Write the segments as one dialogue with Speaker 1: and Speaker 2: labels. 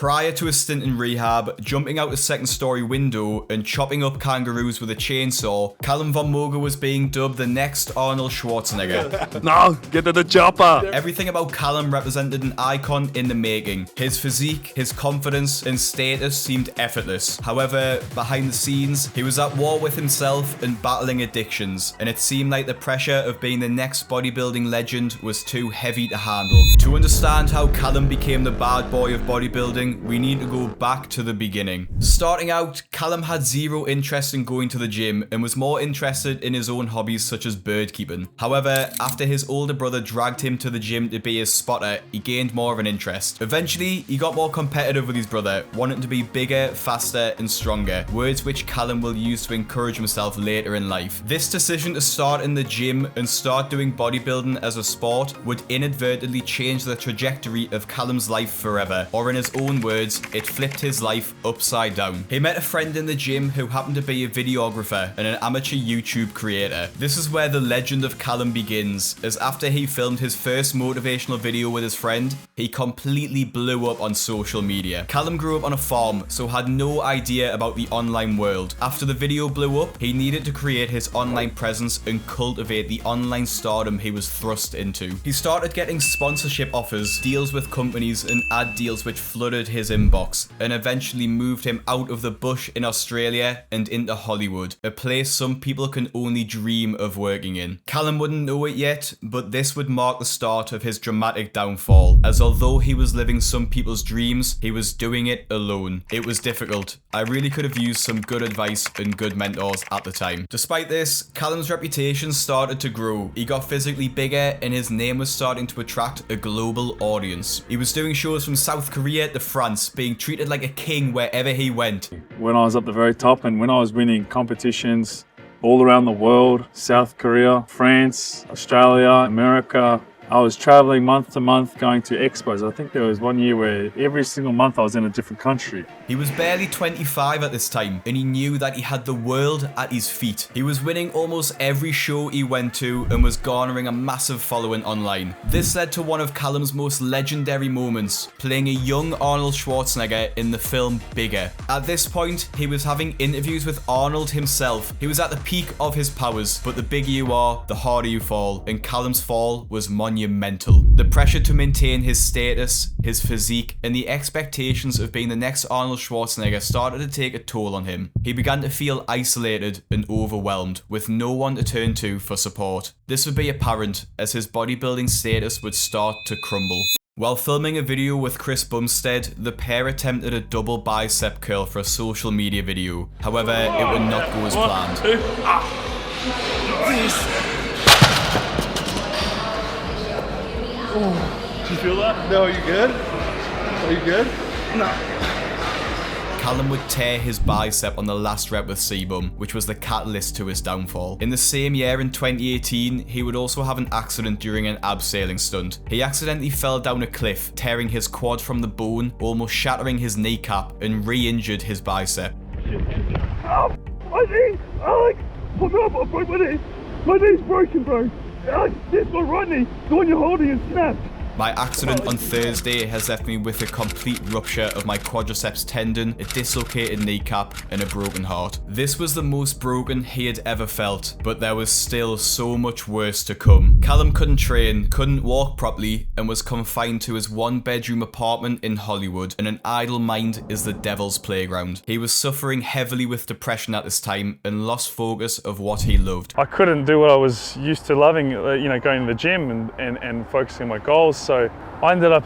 Speaker 1: Prior to a stint in rehab, jumping out a second-story window and chopping up kangaroos with a chainsaw, Calum Von Moger was being dubbed the next Arnold Schwarzenegger.
Speaker 2: No, get to the chopper!
Speaker 1: Everything about Calum represented an icon in the making. His physique, his confidence, and status seemed effortless. However, behind the scenes, he was at war with himself and battling addictions, and it seemed like the pressure of being the next bodybuilding legend was too heavy to handle. To understand how Calum became the bad boy of bodybuilding, we need to go back to the beginning. Starting out, Calum had zero interest in going to the gym and was more interested in his own hobbies such as bird keeping. However, after his older brother dragged him to the gym to be his spotter, he gained more of an interest. Eventually, he got more competitive with his brother, wanting to be bigger, faster, and stronger, words which Calum will use to encourage himself later in life. This decision to start in the gym and start doing bodybuilding as a sport would inadvertently change the trajectory of Calum's life forever, or in his own words, it flipped his life upside down. He met a friend in the gym who happened to be a videographer and an amateur YouTube creator. This is where the legend of Calum begins, as after he filmed his first motivational video with his friend, he completely blew up on social media. Calum grew up on a farm, so had no idea about the online world. After the video blew up, he needed to create his online presence and cultivate the online stardom he was thrust into. He started getting sponsorship offers, deals with companies, and ad deals which flooded his inbox, and eventually moved him out of the bush in Australia and into Hollywood, a place some people can only dream of working in. Calum wouldn't know it yet, but this would mark the start of his dramatic downfall, as although he was living some people's dreams, he was doing it alone. It was difficult. I really could have used some good advice and good mentors at the time. Despite this, Calum's reputation started to grow. He got physically bigger and his name was starting to attract a global audience. He was doing shows from South Korea to France, being treated like a king wherever he went.
Speaker 2: When I was at the very top and when I was winning competitions all around the world, South Korea, France, Australia, America, I was traveling month to month, going to expos. I think there was one year where every single month I was in a different country.
Speaker 1: He was barely 25 at this time, and he knew that he had the world at his feet. He was winning almost every show he went to and was garnering a massive following online. This led to one of Calum's most legendary moments, playing a young Arnold Schwarzenegger in the film Bigger. At this point, he was having interviews with Arnold himself. He was at the peak of his powers, but the bigger you are, the harder you fall, and Calum's fall was monumental. The pressure to maintain his status, his physique, and the expectations of being the next Arnold Schwarzenegger started to take a toll on him. He began to feel isolated and overwhelmed, with no one to turn to for support. This would be apparent as his bodybuilding status would start to crumble. While filming a video with Chris Bumstead, the pair attempted a double bicep curl for a social media video. However, it would not go as planned.
Speaker 2: Oh, do you feel that?
Speaker 3: No, are you good? Are you good?
Speaker 2: No.
Speaker 1: Calum would tear his bicep on the last rep with Sebum, which was the catalyst to his downfall. In the same year, in 2018, he would also have an accident during an abseiling stunt. He accidentally fell down a cliff, tearing his quad from the bone, almost shattering his kneecap, and re-injured his bicep.
Speaker 2: Ow! My knee! Alex! Hold up! I broke my knee! My knee's broken, bro! Alex, this is my right knee! The one you're holding is snapped!
Speaker 1: My accident on Thursday has left me with a complete rupture of my quadriceps tendon, a dislocated kneecap, and a broken heart. This was the most broken he had ever felt, but there was still so much worse to come. Calum couldn't train, couldn't walk properly, and was confined to his one-bedroom apartment in Hollywood, and an idle mind is the devil's playground. He was suffering heavily with depression at this time and lost focus of what he loved.
Speaker 2: I couldn't do what I was used to loving, going to the gym and focusing on my goals. So I ended up,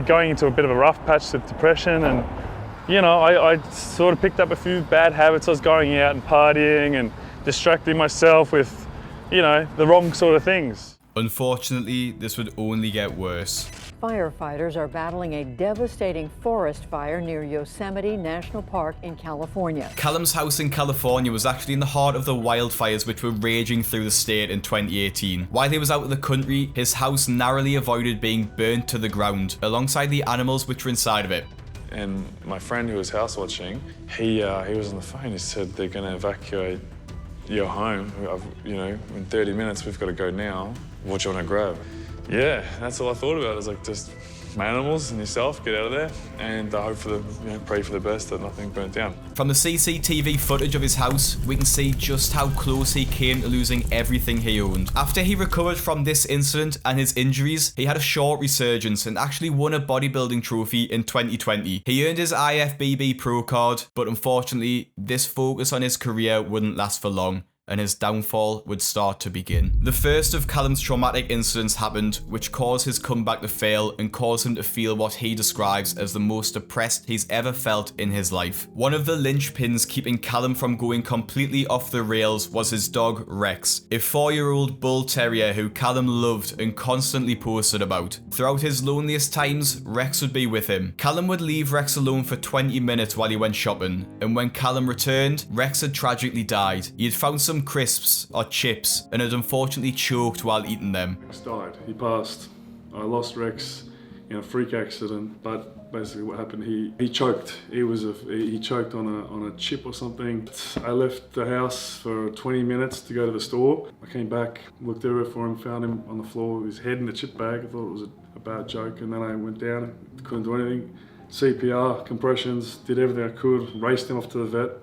Speaker 2: going into a bit of a rough patch of depression, and I sort of picked up a few bad habits. I was going out and partying and distracting myself with, the wrong sort of things.
Speaker 1: Unfortunately, this would only get worse.
Speaker 4: Firefighters are battling a devastating forest fire near Yosemite National Park in California.
Speaker 1: Calum's house in California was actually in the heart of the wildfires which were raging through the state in 2018. While he was out of the country, his house narrowly avoided being burnt to the ground, alongside the animals which were inside of it.
Speaker 5: And my friend who was house watching, he was on the phone. He said they're going to evacuate your home. In 30 minutes we've got to go now. What do you want to grab? Yeah, that's all I thought about. I was like, just manimals and yourself, get out of there, and hope for the, pray for the best that nothing burnt down.
Speaker 1: From the CCTV footage of his house, we can see just how close he came to losing everything he owned. After he recovered from this incident and his injuries, he had a short resurgence and actually won a bodybuilding trophy in 2020. He earned his IFBB Pro card, but unfortunately, this focus on his career wouldn't last for long, and his downfall would start to begin. The first of Calum's traumatic incidents happened, which caused his comeback to fail and caused him to feel what he describes as the most depressed he's ever felt in his life. One of the linchpins keeping Calum from going completely off the rails was his dog Rex, a 4-year-old bull terrier who Calum loved and constantly posted about. Throughout his loneliest times, Rex would be with him. Calum would leave Rex alone for 20 minutes while he went shopping, and when Calum returned, Rex had tragically died. He had found some crisps or chips and had unfortunately choked while eating them.
Speaker 2: Rex died. He passed. I lost Rex in a freak accident, but basically what happened, he choked. He choked on a chip or something. I left the house for 20 minutes to go to the store. I came back, looked everywhere for him, found him on the floor with his head in the chip bag. I thought it was a bad joke, and then I went down, couldn't do anything. CPR, compressions, did everything I could, raced him off to the vet.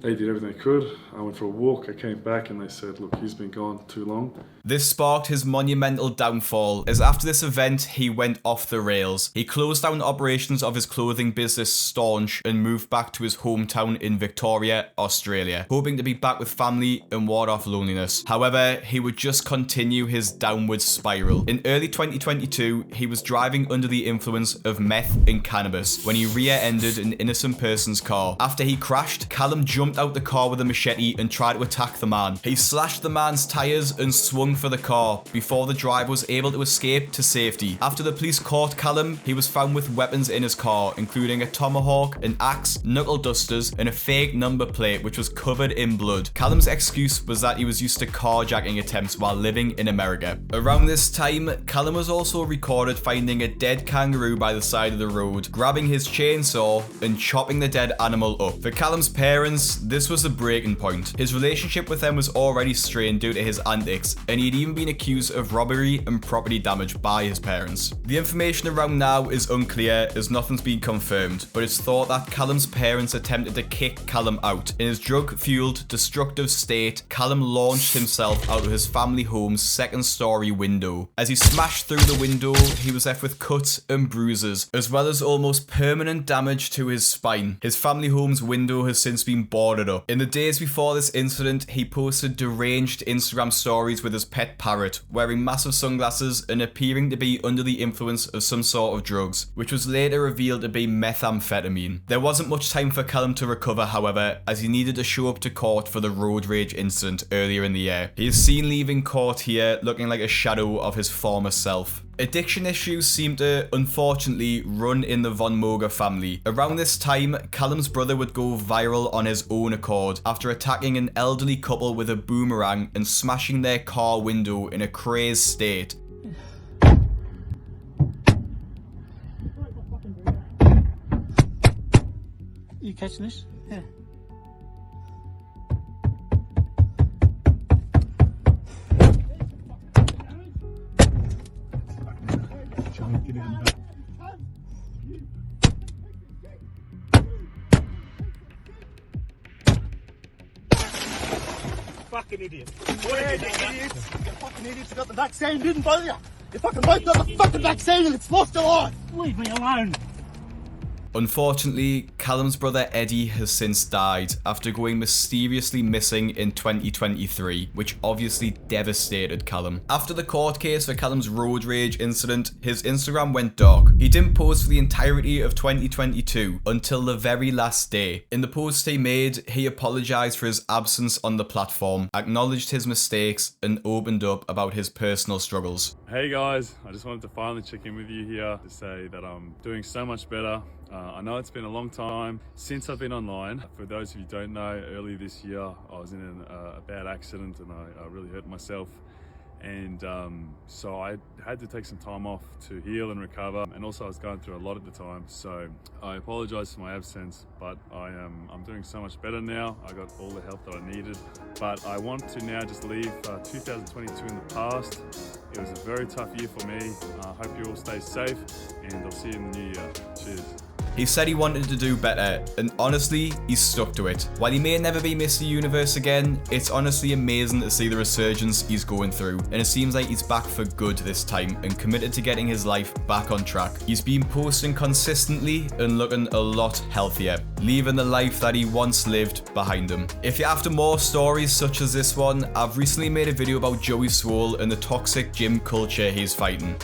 Speaker 2: They did everything they could. I went for a walk, I came back and they said, look, he's been gone too long.
Speaker 1: This sparked his monumental downfall, as after this event, he went off the rails. He closed down operations of his clothing business Staunch and moved back to his hometown in Victoria, Australia, hoping to be back with family and ward off loneliness. However, he would just continue his downward spiral. In early 2022, he was driving under the influence of meth and cannabis when he rear-ended an innocent person's car. After he crashed, Calum jumped out the car with a machete and tried to attack the man. He slashed the man's tyres and swung for the car before the driver was able to escape to safety. After the police caught Calum, he was found with weapons in his car, including a tomahawk, an axe, knuckle dusters, and a fake number plate which was covered in blood. Calum's excuse was that he was used to carjacking attempts while living in America. Around this time, Calum was also recorded finding a dead kangaroo by the side of the road, grabbing his chainsaw and chopping the dead animal up. For Calum's parents, this was a breaking point. His relationship with them was already strained due to his antics, and he'd even been accused of robbery and property damage by his parents. The information around now is unclear as nothing's been confirmed, but it's thought that Calum's parents attempted to kick Calum out. In his drug-fueled, destructive state, Calum launched himself out of his family home's second-story window. As he smashed through the window, he was left with cuts and bruises, as well as almost permanent damage to his spine. His family home's window has since been boarded up. In the days before this incident, he posted deranged Instagram stories with his pet parrot, wearing massive sunglasses and appearing to be under the influence of some sort of drugs, which was later revealed to be methamphetamine. There wasn't much time for Calum to recover, however, as he needed to show up to court for the road rage incident earlier in the year. He is seen leaving court here looking like a shadow of his former self. Addiction issues seem to, unfortunately, run in the Von Moger family. Around this time, Calum's brother would go viral on his own accord after attacking an elderly couple with a boomerang and smashing their car window in a crazed state.
Speaker 6: You catching this? Yeah. Fucking idiot. What are you idiots? You fucking idiots, you got the vaccine, didn't both of you? You fucking both got the fucking vaccine and it's lost your life. Leave me alone.
Speaker 1: Unfortunately, Calum's brother Eddie has since died after going mysteriously missing in 2023, which obviously devastated Calum. After the court case for Calum's road rage incident, his Instagram went dark. He didn't post for the entirety of 2022 until the very last day. In the post he made, he apologized for his absence on the platform, acknowledged his mistakes, and opened up about his personal struggles.
Speaker 2: Hey guys, I just wanted to finally check in with you here to say that I'm doing so much better. I know it's been a long time since I've been online. For those of you who don't know, earlier this year I was in a bad accident and I really hurt myself.
Speaker 5: And so I had to take some time off to heal and recover, and also I was going through a lot at the time, so I apologize for my absence, but I'm doing so much better now. I got all the help that I needed, but I want to now just leave 2022 in the past. It was a very tough year for me. I hope you all stay safe, and I'll see you in the new year. Cheers.
Speaker 1: He said he wanted to do better, and honestly, he's stuck to it. While he may never be Mr. Universe again, it's honestly amazing to see the resurgence he's going through, and it seems like he's back for good this time and committed to getting his life back on track. He's been posting consistently and looking a lot healthier, leaving the life that he once lived behind him. If you're after more stories such as this one, I've recently made a video about Joey Swole and the toxic gym culture he's fighting.